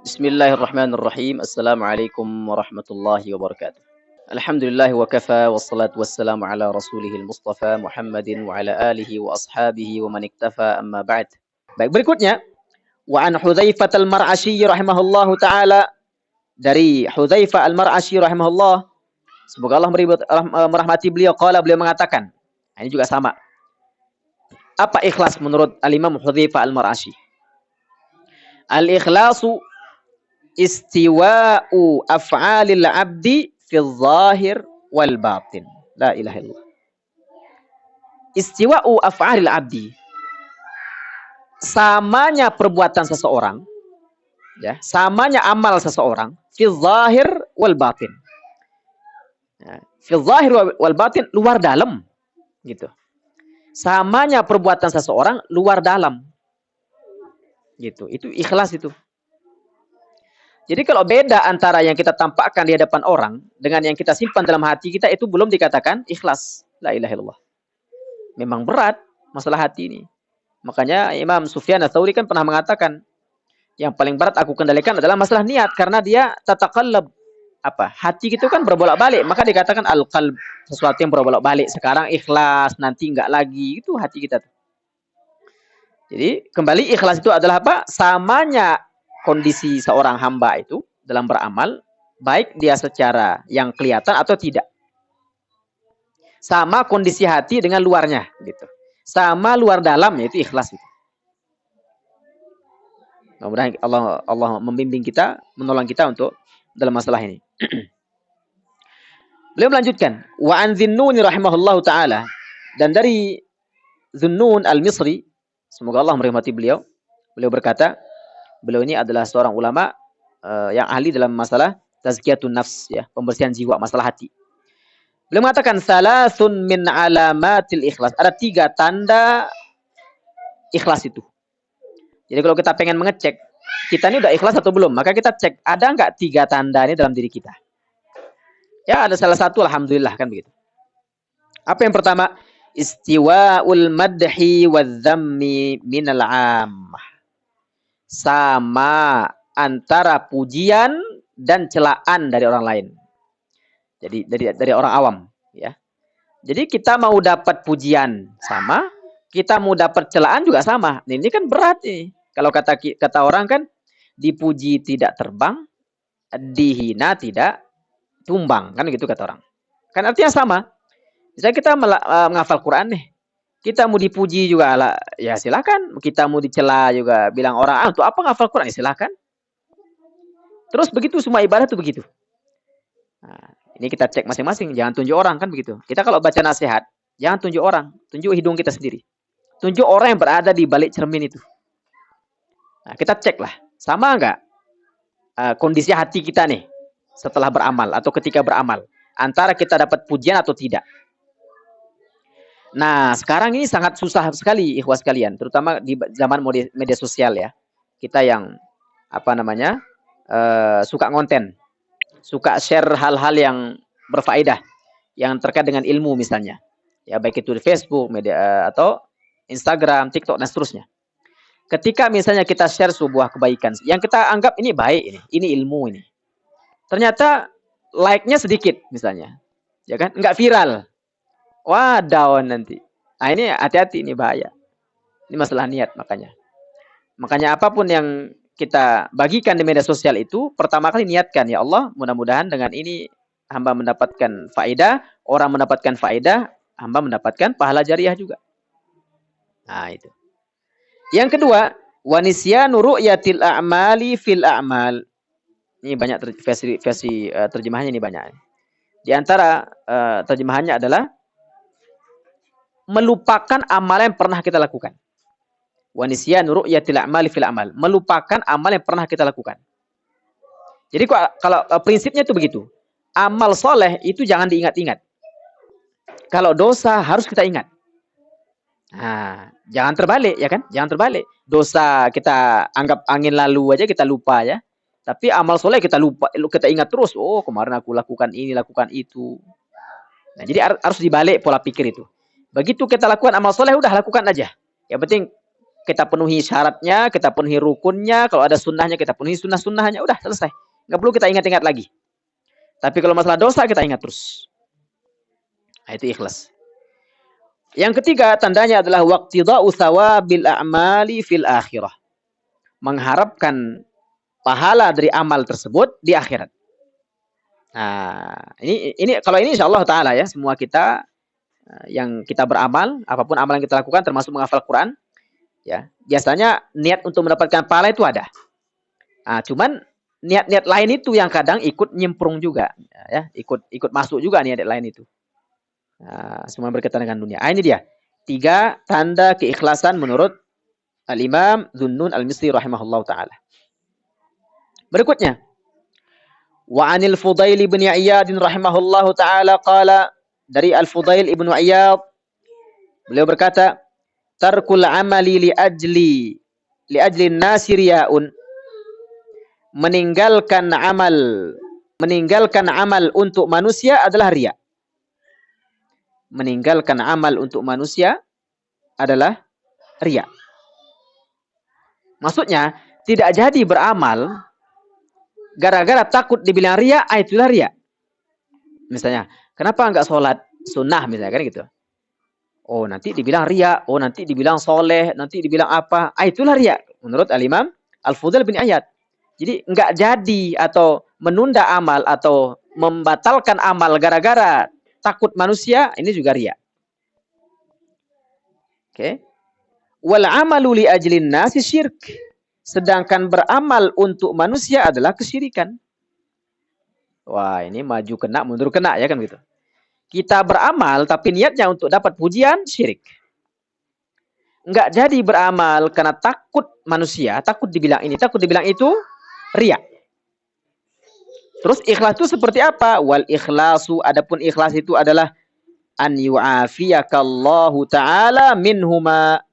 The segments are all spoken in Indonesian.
Bismillahirrahmanirrahim. Assalamualaikum warahmatullahi wabarakatuh. Alhamdulillah wa kafa wassalatu wassalamu ala rasulihil mustafa Muhammadin wa ala alihi wa ashabihi wa man iktafa amma ba'd. Baik, berikutnya wa an Hudzaifah al-Mar'asyi rahimahullahu taala, dari Hudzaifah al-Mar'asyi rahimahullah, semoga Allah merahmati beliau, beliau mengatakan, ini juga sama. Apa ikhlas menurut al-Imam Hudzaifah al-Mar'asyi? Al-ikhlasu istiwa'u af'alil 'abdi fil zahir wal batin. La ilaha illallah. Istiwa'u af'alil 'abdi, samanya perbuatan seseorang, ya, samanya amal seseorang fil zahir wal batin. Ya, fil zahir wal batin, luar dalam, gitu. Samanya perbuatan seseorang luar dalam, gitu. Itu ikhlas itu. Jadi kalau beda antara yang kita tampakkan di hadapan orang dengan yang kita simpan dalam hati kita, itu belum dikatakan ikhlas. La ilaha illallah. Memang berat masalah hati ini. Makanya Imam Sufyan Ats-Tsauri kan pernah mengatakan, yang paling berat aku kendalikan adalah masalah niat, karena dia tatakallab, hati itu kan berbolak-balik, maka dikatakan al-qalb, sesuatu yang berbolak-balik. Sekarang ikhlas, nanti enggak lagi, itu hati kita tuh. Jadi kembali, ikhlas itu adalah apa? Samanya kondisi seorang hamba itu dalam beramal, baik dia secara yang kelihatan atau tidak. Sama kondisi hati dengan luarnya, gitu. Sama luar dalam, yaitu ikhlas itu. Mudah-mudahan Allah membimbing kita, menolong kita untuk dalam masalah ini. Beliau melanjutkan, wa an Dzinnun rahimahullahu taala, dan dari Dzinnun al-Misri, semoga Allah merahmati beliau, beliau berkata, beliau ini adalah seorang ulama yang ahli dalam masalah tazkiyatun nafs, ya, pembersihan jiwa, masalah hati. Beliau mengatakan, salasun min alamatil ikhlas, ada 3 tanda ikhlas itu. Jadi kalau kita pengen mengecek kita ini udah ikhlas atau belum, maka kita cek ada enggak 3 tanda ini dalam diri kita. Ya, ada salah satu, alhamdulillah, kan begitu. Apa yang pertama? Istiwa'ul madhi wadh-dhammi minal 'ammah. Sama antara pujian dan celaan dari orang lain. Jadi dari orang awam, ya. Jadi kita mau dapat pujian sama, kita mau dapat celaan juga sama. Ini kan berat nih. Kalau kata orang kan, dipuji tidak terbang, dihina tidak tumbang, kan gitu kata orang. Kan artinya sama. Misalnya kita menghafal Quran nih, kita mau dipuji juga lah, ya silakan. Kita mau dicela juga, bilang orang, untuk apa menghafal Quran? Ya silakan. Terus begitu semua ibadah tuh begitu. Nah, ini kita cek masing-masing, jangan tunjuk orang, kan begitu. Kita kalau baca nasihat, jangan tunjuk orang, tunjuk hidung kita sendiri. Tunjuk orang yang berada di balik cermin itu. Nah, kita cek lah, sama enggak kondisi hati kita nih setelah beramal atau ketika beramal, antara kita dapat pujian atau tidak. Nah, sekarang ini sangat susah sekali, ikhwas sekalian, terutama di zaman media sosial, ya. Kita yang suka ngonten, suka share hal-hal yang berfaedah, yang terkait dengan ilmu misalnya, ya, baik itu di Facebook, media atau Instagram, TikTok, dan seterusnya. Ketika misalnya kita share sebuah kebaikan yang kita anggap ini baik, ini ilmu, ini ternyata like-nya sedikit misalnya, ya kan, nggak viral, wah, down nanti. Nah, ini hati-hati, ini bahaya. Ini masalah niat. Makanya apapun yang kita bagikan di media sosial itu, pertama kali niatkan, ya Allah, mudah-mudahan dengan ini hamba mendapatkan faedah, orang mendapatkan faedah, hamba mendapatkan pahala jariah juga. Nah, itu. Yang kedua, wa nisyanu ru'yatil a'mali fil a'mal. Ini banyak versi terjemahannya, ini banyak. Di antara terjemahannya adalah melupakan amal yang pernah kita lakukan. Wa nisyanu ru'yatil a'mali fil a'mal, melupakan amal yang pernah kita lakukan. Jadi kalau prinsipnya itu begitu. Amal soleh itu jangan diingat-ingat. Kalau dosa harus kita ingat. Nah, jangan terbalik, ya kan? Jangan terbalik. Dosa kita anggap angin lalu aja, kita lupa, ya. Tapi amal soleh kita lupa, kita ingat terus. Oh, kemarin aku lakukan ini, lakukan itu. Nah, jadi harus dibalik pola pikir itu. Begitu kita lakukan amal soleh, udah lakukan aja. Yang penting kita penuhi syaratnya, kita penuhi rukunnya, kalau ada sunnahnya kita penuhi sunnah-sunnahnya, udah selesai. Nggak perlu kita ingat-ingat lagi. Tapi kalau masalah dosa kita ingat terus. Nah, itu ikhlas. Yang ketiga tandanya adalah waqtida'u thawabil a'mali fil akhirah. Mengharapkan pahala dari amal tersebut di akhirat. Nah, ini kalau ini insyaallah taala ya, semua kita yang kita beramal, apapun amal yang kita lakukan termasuk menghafal Quran, ya. Biasanya niat untuk mendapatkan pahala itu ada. Nah, cuman niat-niat lain itu yang kadang ikut nyemprung juga, ya, ikut masuk juga niat lain itu. Nah, semua berkaitan dengan dunia. Ini dia 3 tanda keikhlasan menurut Al-Imam Dhunnun Al-Misri rahimahullah taala. Berikutnya, wa 'anil Fudail bin Iyad rahimahullah taala qala, dari Al-Fudail ibnu Iyad beliau berkata, tarkul amali li ajli nasi riya'un. Meninggalkan amal untuk manusia adalah riya. Meninggalkan amal untuk manusia adalah riya. Maksudnya, tidak jadi beramal gara-gara takut dibilang riya, itulah riya. Misalnya, kenapa enggak sholat sunnah misalnya, kan gitu. Oh, nanti dibilang riya, oh nanti dibilang soleh, nanti dibilang apa, itulah riya. Menurut Al-Imam Al-Fudail bin Iyad. Jadi enggak jadi atau menunda amal atau membatalkan amal gara-gara takut manusia, ini juga riya. Oke. Wal amalu li ajlin nasi syirk. Sedangkan beramal untuk manusia adalah kesyirikan. Wah, ini maju kena, mundur kena ya kan gitu. Kita beramal tapi niatnya untuk dapat pujian, syirik. Enggak jadi beramal karena takut manusia, takut dibilang ini, takut dibilang itu, riya. Terus ikhlas itu seperti apa? Wal ikhlasu, adapun ikhlas itu adalah an yu'afiyakallahu ta'ala minhuma.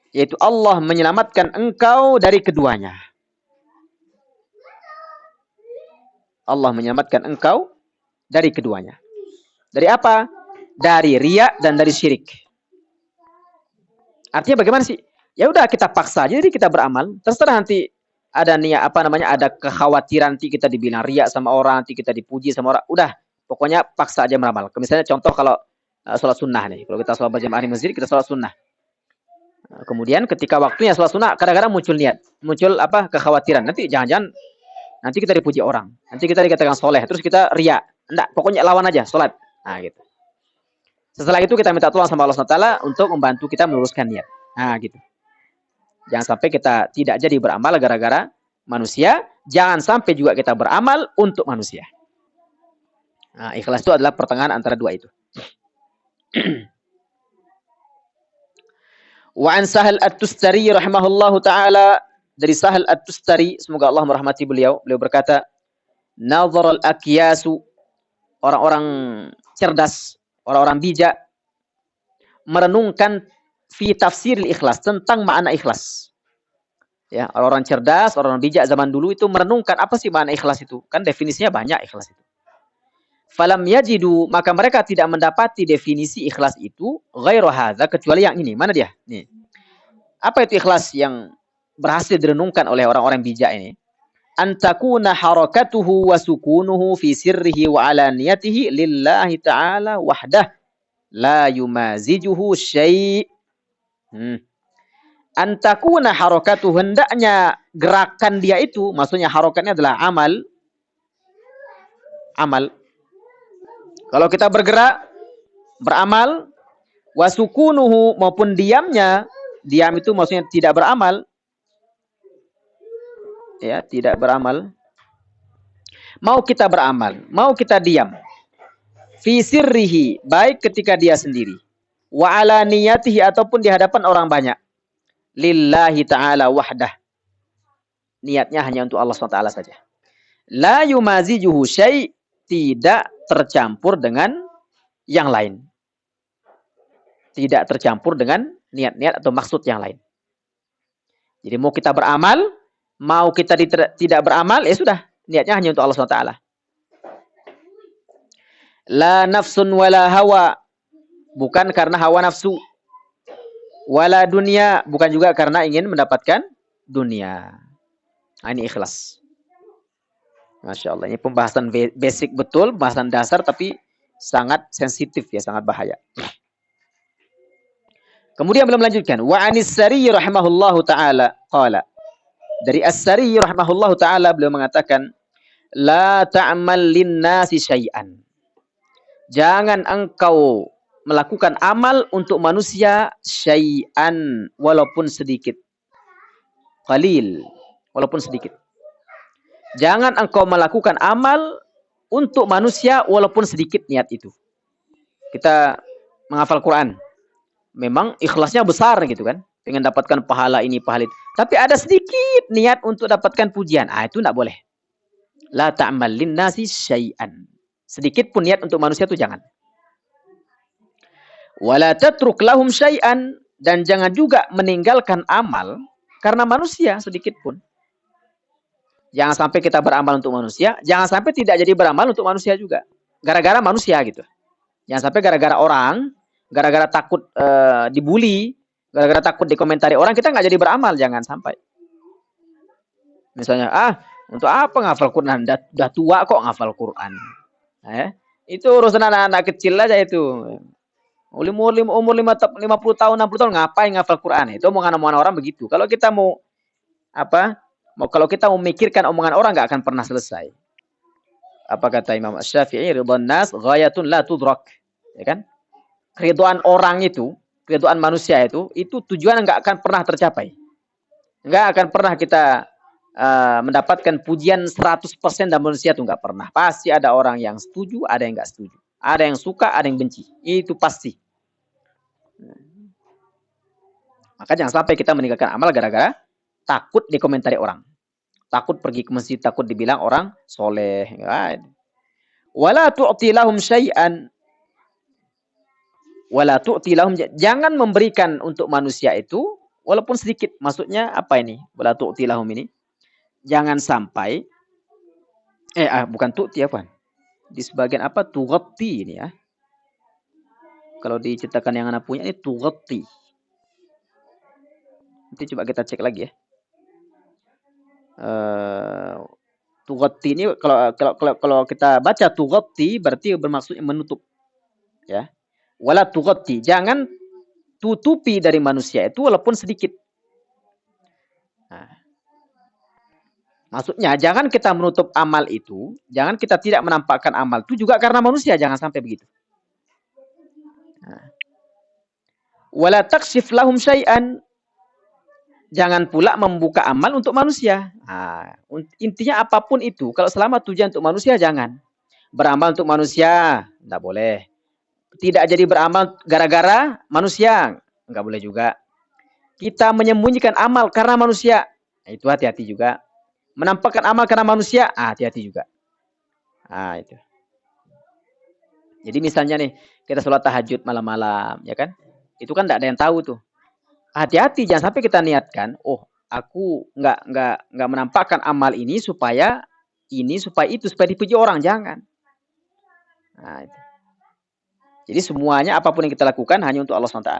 Yaitu Allah menyelamatkan engkau dari keduanya. Allah menyelamatkan engkau dari keduanya. Dari apa? Dari riya dan dari syirik. Artinya bagaimana sih? Ya udah kita paksa aja, jadi kita beramal. Terserah nanti ada niat ada kekhawatiran nanti kita dibilang riya sama orang, nanti kita dipuji sama orang. Udah, pokoknya paksa aja beramal. Misalnya contoh kalau sholat sunnah nih. Kalau kita sholat berjamaah di masjid, kita sholat sunnah. Kemudian ketika waktunya sholat sunnah, kadang-kadang muncul kekhawatiran. Nanti jangan-jangan nanti kita dipuji orang. Nanti kita dikatakan soleh. Terus kita riya. Enggak, pokoknya lawan aja, sholat. Nah, gitu. Setelah itu kita minta tolong sama Allah SWT untuk membantu kita meluruskan niat. Nah, gitu. Jangan sampai kita tidak jadi beramal gara-gara manusia. Jangan sampai juga kita beramal untuk manusia. Nah, ikhlas itu adalah pertengahan antara dua itu. Wa an Sahal At-Tustari rahimahullahu ta'ala. Dari Sahal At-Tustari, semoga Allah merahmati beliau. Beliau berkata, Nadhar al-akyasu, orang-orang cerdas, orang-orang bijak, merenungkan fi tafsir ikhlas, tentang makna ikhlas. Ya, orang-orang cerdas, orang-orang bijak zaman dulu itu merenungkan apa sih makna ikhlas itu. Kan definisinya banyak ikhlas itu. Falam yajidu, maka mereka tidak mendapati definisi ikhlas itu ghairu hadza, kecuali yang ini. Mana dia? Nih. Apa itu ikhlas yang berhasil direnungkan oleh orang-orang bijak ini? Antakuna harakatuhu wa sukunuhu fi sirrihi wa alaniyatihi lillahi ta'ala wahdah la yumazijuhu syai'. Antakuna harakatuhu, hendaknya gerakan dia itu, maksudnya harakatnya adalah amal. Kalau kita bergerak, beramal, wa sukunuhu, maupun diamnya, diam itu maksudnya tidak beramal. Ya, tidak beramal. Mau kita beramal, mau kita diam. Fi sirrihi, baik ketika dia sendiri. Wa ala niyatihi, ataupun di hadapan orang banyak. Lillahi ta'ala wahdah. Niatnya hanya untuk Allah SWT saja. La yumazijuhu syai', tidak tercampur dengan yang lain. Tidak tercampur dengan niat-niat atau maksud yang lain. Jadi mau kita beramal, mau kita tidak beramal, ya sudah. Niatnya hanya untuk Allah SWT. La nafsun wala hawa. Bukan karena hawa nafsu. Wala dunia, bukan juga karena ingin mendapatkan dunia. Nah, ini ikhlas. Masya Allah, ini pembahasan basic betul, pembahasan dasar, tapi sangat sensitif ya, sangat bahaya. Kemudian beliau melanjutkan, wa anis Sari rahimahullahu taala qala. Dari As-Sari rahimahullahu taala beliau mengatakan, la ta'mal linnasi syai'an. Jangan engkau melakukan amal untuk manusia syai'an, walaupun sedikit. Qalil, walaupun sedikit. Jangan engkau melakukan amal untuk manusia walaupun sedikit niat itu. Kita menghafal Quran. Memang ikhlasnya besar gitu kan. Pengen dapatkan pahala ini, pahala itu. Tapi ada sedikit niat untuk dapatkan pujian. Itu enggak boleh. La ta'mal linnasi syai'an. Sedikit pun niat untuk manusia itu jangan. Wala tatruk lahum syai'an. Dan jangan juga meninggalkan amal karena manusia sedikit pun. Jangan sampai kita beramal untuk manusia, jangan sampai tidak jadi beramal untuk manusia juga. Gara-gara manusia gitu. Jangan sampai gara-gara orang, gara-gara takut dibully, gara-gara takut dikomentari orang, kita nggak jadi beramal, jangan sampai. Misalnya, untuk apa ngafal Quran? Dah tua kok ngafal Quran. Itu urusan anak-anak kecil aja itu. Umur 50 tahun, 60 tahun, ngapain ngafal Quran? Itu omongan-omongan orang begitu. Kalau kita mau kalau kita memikirkan omongan orang nggak akan pernah selesai. Apa kata Imam Asy-Syafi'i, ridwan nas ghayatun la tudrak. Ya kan? Keridhaan orang itu, keridhaan manusia itu tujuan nggak akan pernah tercapai. Nggak akan pernah kita mendapatkan pujian 100% dan manusia itu nggak pernah. Pasti ada orang yang setuju, ada yang nggak setuju. Ada yang suka, ada yang benci. Itu pasti. Maka jangan sampai kita meninggalkan amal gara-gara takut dikomentari orang. Takut pergi ke masjid, takut dibilang orang soleh. Wala tu'ti lahum syai'an. Wala tu'ti lahum. Jangan memberikan untuk manusia itu walaupun sedikit. Maksudnya apa ini? Wala tu'ti lahum ini. Jangan sampai bukan tu'ti apa? Di sebagian apa? Tughatti ini ya. Kalau dicetakan yang anak punya ini tughatti. Nanti coba kita cek lagi ya. Tughatti ini kalau kita baca tughatti berarti bermaksud menutup ya. Wala tughatti, jangan tutupi dari manusia itu walaupun sedikit. Maksudnya jangan kita menutup amal itu, jangan kita tidak menampakkan amal itu juga karena manusia, jangan sampai begitu. Wala takshif lahum syai'an. Jangan pula membuka amal untuk manusia. Intinya apapun itu, kalau selama tujuan untuk manusia jangan. Beramal untuk manusia, tidak boleh. Tidak jadi beramal gara-gara manusia, nggak boleh juga. Kita menyembunyikan amal karena manusia, itu hati-hati juga. Menampakkan amal karena manusia, hati-hati juga. Itu. Jadi misalnya nih, kita sholat tahajud malam-malam, ya kan? Itu kan tidak ada yang tahu tuh. Hati-hati, jangan sampai kita niatkan, aku nggak menampakkan amal ini supaya itu supaya dipuji orang, jangan. Itu. Jadi semuanya apapun yang kita lakukan hanya untuk Allah SWT.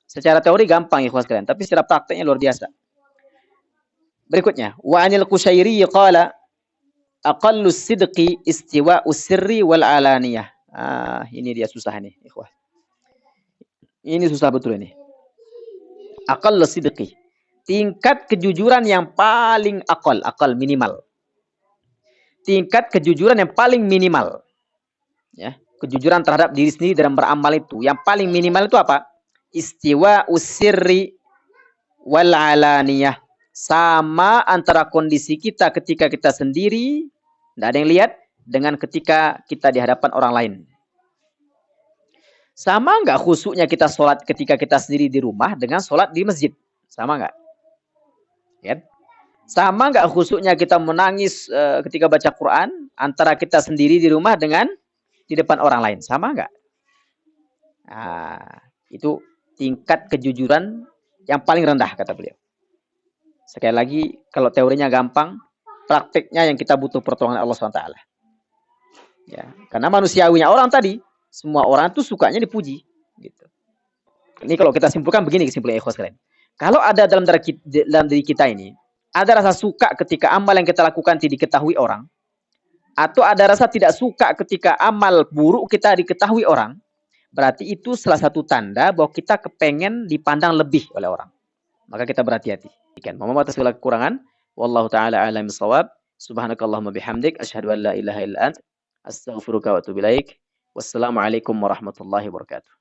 Secara teori gampang ya sekalian, tapi secara prakteknya luar biasa. Berikutnya, wa anil Qushairi qala aqallu sidqi istiwa'us sirri wal alaniyah. Ini dia susah nih, ikhwah. Ini susah betul ini. Aqallu sidqi. Tingkat kejujuran yang paling akal minimal. Tingkat kejujuran yang paling minimal. Ya, kejujuran terhadap diri sendiri dalam beramal itu. Yang paling minimal itu apa? Istiwa'us sirri wal alaniyah. Sama antara kondisi kita ketika kita sendiri, tidak ada yang lihat, dengan ketika kita di hadapan orang lain. Sama nggak khusyuknya kita sholat ketika kita sendiri di rumah dengan sholat di masjid? Sama nggak? Ya? Sama nggak khusyuknya kita menangis ketika baca Quran antara kita sendiri di rumah dengan di depan orang lain? Sama nggak? Itu tingkat kejujuran yang paling rendah, kata beliau. Sekali lagi, kalau teorinya gampang, prakteknya yang kita butuh pertolongan Allah SWT. Ya, karena manusiawinya orang tadi, semua orang tuh sukanya dipuji. Gitu. Ini kalau kita simpulkan begini kesimpulan ikhwas kalian. Kalau ada dalam diri kita ini, ada rasa suka ketika amal yang kita lakukan tidak diketahui orang, atau ada rasa tidak suka ketika amal buruk kita diketahui orang, berarti itu salah satu tanda bahwa kita kepengen dipandang lebih oleh orang. Maka kita berhati-hati. Mohon maaf atas segala kekurangan. Wallahu taala a'lam bissawab. Subhanakallahumma bihamdik asyhadu an la ilaha illa ant astaghfiruka wa atubu ilaik. Wassalamualaikum warahmatullahi wabarakatuh.